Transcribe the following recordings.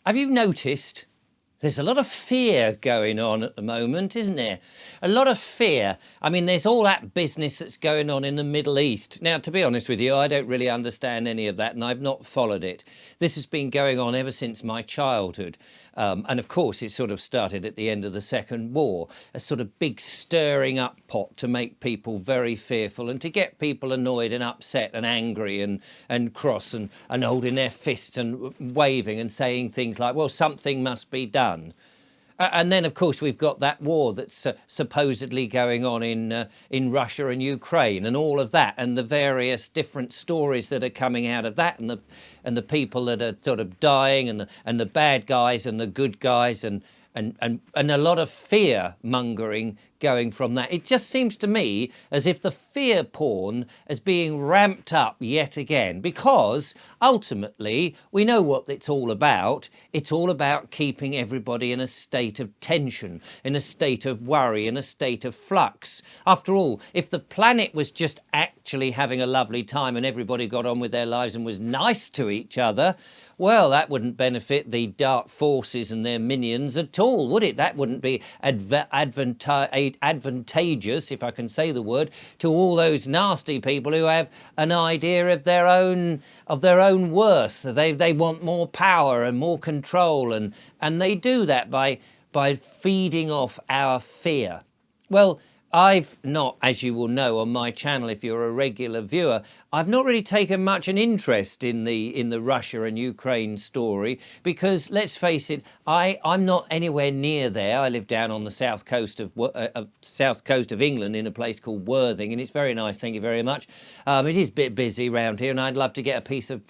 Have you noticed there's a lot of fear going on at the moment, isn't there? A lot of fear. I mean, there's all that business that's going on in the Middle East. Now, to be honest with you, I don't really understand any of that, and I've not followed it. This has been going on ever since my childhood. And of course, it sort of started at the end of the Second War, a sort of big stirring up pot to make people very fearful and to get people annoyed and upset and angry and cross and holding their fists and waving and saying things like, well, something must be done. And then, of course, we've got that war that's supposedly going on in Russia and Ukraine, and all of that, and the various different stories that are coming out of that, and the people that are sort of dying, and the bad guys and the good guys, and a lot of fear mongering going from that. It just seems to me as if the fear porn is being ramped up yet again, because ultimately we know what it's all about. It's all about keeping everybody in a state of tension, in a state of worry, in a state of flux. After all, if the planet was just actually having a lovely time and everybody got on with their lives and was nice to each other, well, that wouldn't benefit the dark forces and their minions at all, would it? That wouldn't be advantageous, if I can say the word, to all those nasty people who have an idea of their own worth. They want more power and more control, and they do that by feeding off our fear. Well, I've not, as you will know on my channel if you're a regular viewer, I've not really taken much an interest in the Russia and Ukraine story, because let's face it, I'm not anywhere near there. I live down on the south coast of England in a place called Worthing, and it's very nice, thank you very much. It is a bit busy around here, and I'd love to get a piece of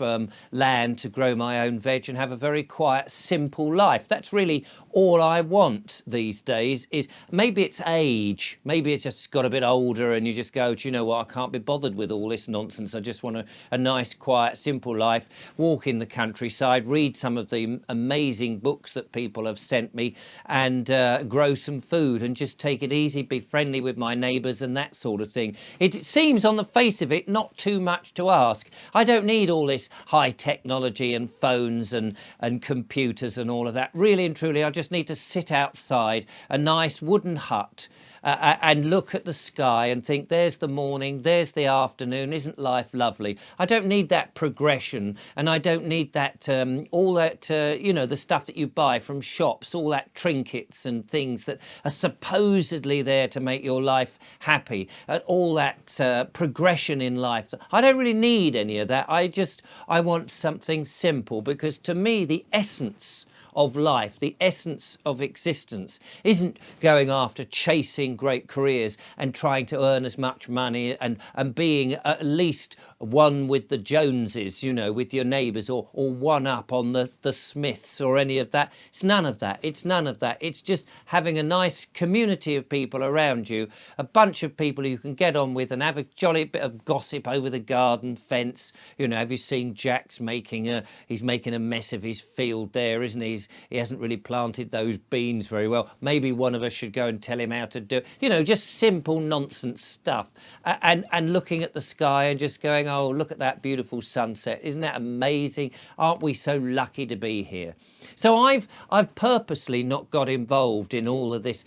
land to grow my own veg and have a very quiet, simple life. That's really all I want these days. Is maybe it's age, maybe it's just got a bit older and you just go, do you know what, I can't be bothered with all this nonsense. I just want a nice, quiet, simple life, walk in the countryside, read some of the amazing books that people have sent me, and grow some food and just take it easy, be friendly with my neighbours and that sort of thing. It seems on the face of it not too much to ask. I don't need all this high technology and phones and computers and all of that. Really and truly, I just need to sit outside a nice wooden hut and look at the sky and think, there's the morning, there's the afternoon, isn't life lovely? I don't need that progression, and I don't need that, all that, you know, the stuff that you buy from shops, all that trinkets and things that are supposedly there to make your life happy, all that progression in life. I don't really need any of that. I want something simple, because to me, the essence of life, the essence of existence, isn't going after chasing great careers and trying to earn as much money and being at least one with the Joneses, you know, with your neighbours, or one up on the Smiths or any of that. It's none of that. It's none of that. It's just having a nice community of people around you, a bunch of people you can get on with and have a jolly bit of gossip over the garden fence. You know, have you seen Jack's he's making a mess of his field there, isn't he? He hasn't really planted those beans very well. Maybe one of us should go and tell him how to do it. You know, just simple nonsense stuff. And looking at the sky and just going, oh, look at that beautiful sunset. Isn't that amazing? Aren't we so lucky to be here? So I've purposely not got involved in all of this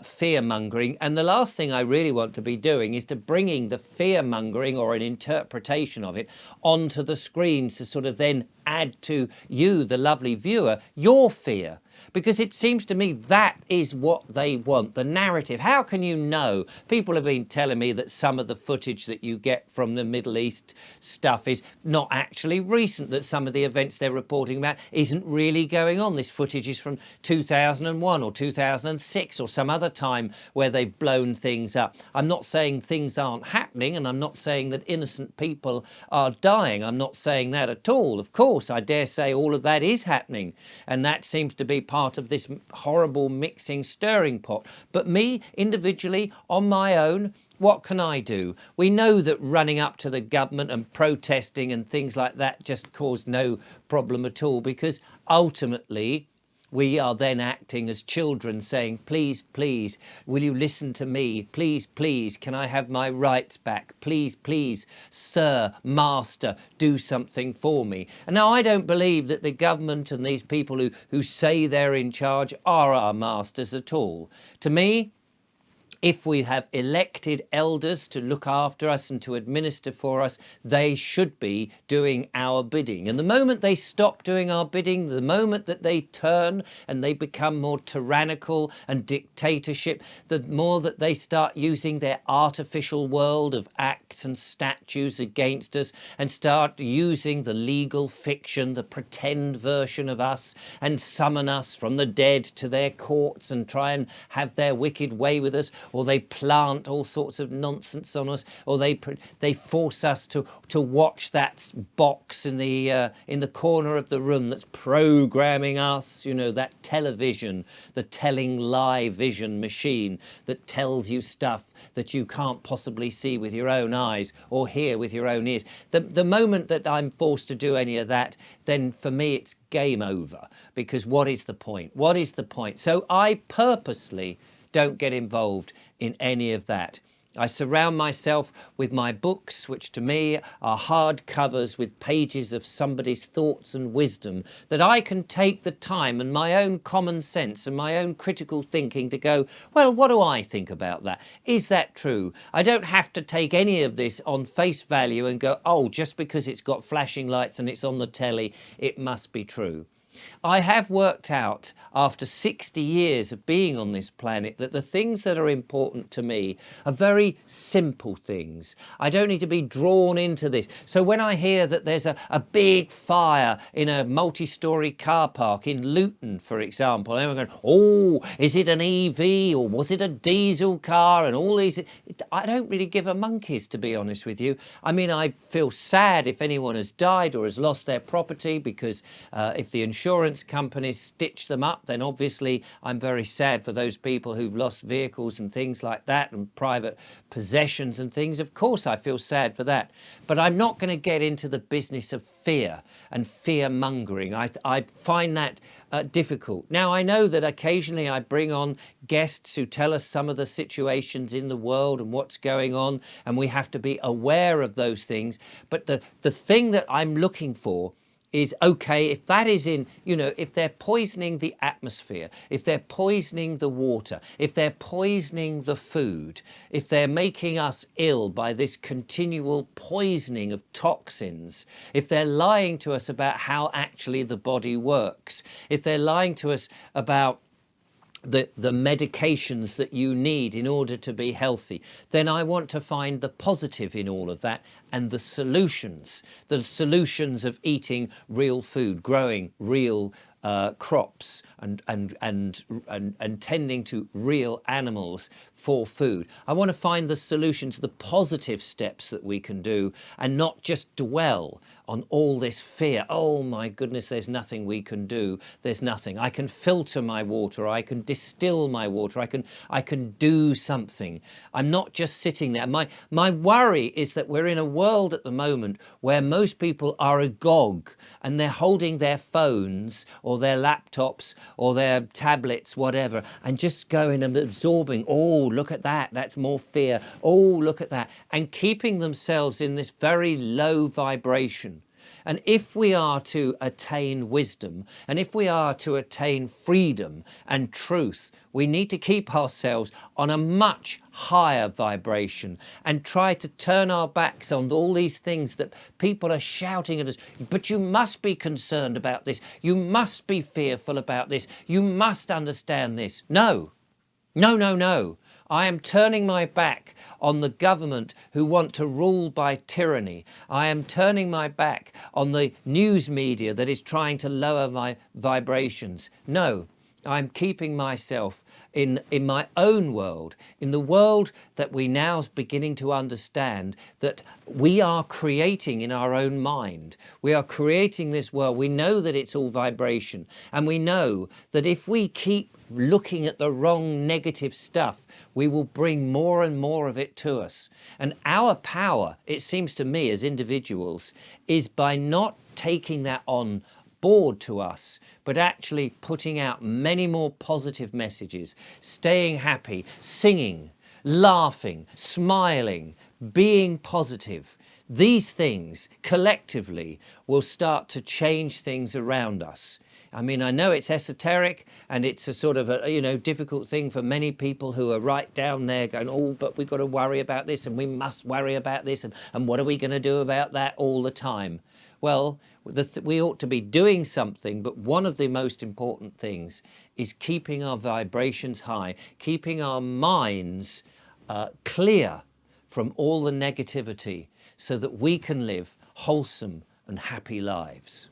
fear-mongering. And the last thing I really want to be doing is to bringing the fear-mongering or an interpretation of it onto the screens to sort of then add to you, the lovely viewer, your fear. Because it seems to me that is what they want, the narrative. How can you know? People have been telling me that some of the footage that you get from the Middle East stuff is not actually recent, that some of the events they're reporting about isn't really going on. This footage is from 2001 or 2006 or some other time where they've blown things up. I'm not saying things aren't happening, and I'm not saying that innocent people are dying. I'm not saying that at all. Of course, I dare say all of that is happening, and that seems to be part of this horrible mixing stirring pot. But me, individually, on my own, what can I do? We know that running up to the government and protesting and things like that just caused no problem at all, because ultimately we are then acting as children, saying, please, please, will you listen to me? Please, please, can I have my rights back? Please, please, sir, master, do something for me. And now I don't believe that the government and these people who say they're in charge are our masters at all. To me, if we have elected elders to look after us and to administer for us, they should be doing our bidding. And the moment they stop doing our bidding, the moment that they turn and they become more tyrannical and dictatorship, the more that they start using their artificial world of acts and statutes against us and start using the legal fiction, the pretend version of us, and summon us from the dead to their courts and try and have their wicked way with us, or they plant all sorts of nonsense on us, or they force us to watch that box in the corner of the room that's programming us, you know, that television, the telling lie vision machine that tells you stuff that you can't possibly see with your own eyes or hear with your own ears. The moment that I'm forced to do any of that, then for me it's game over, because what is the point? What is the point? So I purposely don't get involved in any of that. I surround myself with my books, which to me are hard covers with pages of somebody's thoughts and wisdom, that I can take the time and my own common sense and my own critical thinking to go, well, what do I think about that? Is that true? I don't have to take any of this on face value and go, oh, just because it's got flashing lights and it's on the telly, it must be true. I have worked out after 60 years of being on this planet that the things that are important to me are very simple things. I don't need to be drawn into this. So when I hear that there's a big fire in a multi-storey car park in Luton, for example, and I'm going, oh, is it an EV or was it a diesel car and all these, I don't really give a monkey's, to be honest with you. I mean, I feel sad if anyone has died or has lost their property, because if the insurance companies stitch them up, then obviously I'm very sad for those people who've lost vehicles and things like that and private possessions and things. Of course I feel sad for that, but I'm not going to get into the business of fear and fear mongering. I find that difficult. Now, I know that occasionally I bring on guests who tell us some of the situations in the world and what's going on, and we have to be aware of those things. But the thing that I'm looking for is, okay, if that is in, you know, if they're poisoning the atmosphere, if they're poisoning the water, if they're poisoning the food, if they're making us ill by this continual poisoning of toxins, if they're lying to us about how actually the body works, if they're lying to us about the medications that you need in order to be healthy, then I want to find the positive in all of that and the solutions of eating real food, growing real crops and tending to real animals for food. I want to find the solutions, the positive steps that we can do, and not just dwell on all this fear. Oh my goodness, there's nothing we can do. There's nothing. I can filter my water. I can distill my water. I can do something. I'm not just sitting there. My worry is that we're in a world at the moment where most people are agog and they're holding their phones or their laptops or their tablets, whatever, and just going and absorbing, oh, look at that, that's more fear, oh, look at that, and keeping themselves in this very low vibration. And if we are to attain wisdom, and if we are to attain freedom and truth, we need to keep ourselves on a much higher vibration and try to turn our backs on all these things that people are shouting at us. But you must be concerned about this. You must be fearful about this. You must understand this. No, no, no, no. I am turning my back on the government who want to rule by tyranny. I am turning my back on the news media that is trying to lower my vibrations. No, I'm keeping myself in my own world, in the world that we now are beginning to understand that we are creating in our own mind. We are creating this world. We know that it's all vibration. And we know that if we keep looking at the wrong negative stuff, we will bring more and more of it to us. And our power, it seems to me, as individuals, is by not taking that on bored to us, but actually putting out many more positive messages, staying happy, singing, laughing, smiling, being positive. These things collectively will start to change things around us. I mean, I know it's esoteric and it's a sort of a, difficult thing for many people who are right down there going, oh, but we've got to worry about this and we must worry about this and what are we going to do about that all the time? Well, we ought to be doing something, but one of the most important things is keeping our vibrations high, keeping our minds clear from all the negativity so that we can live wholesome and happy lives.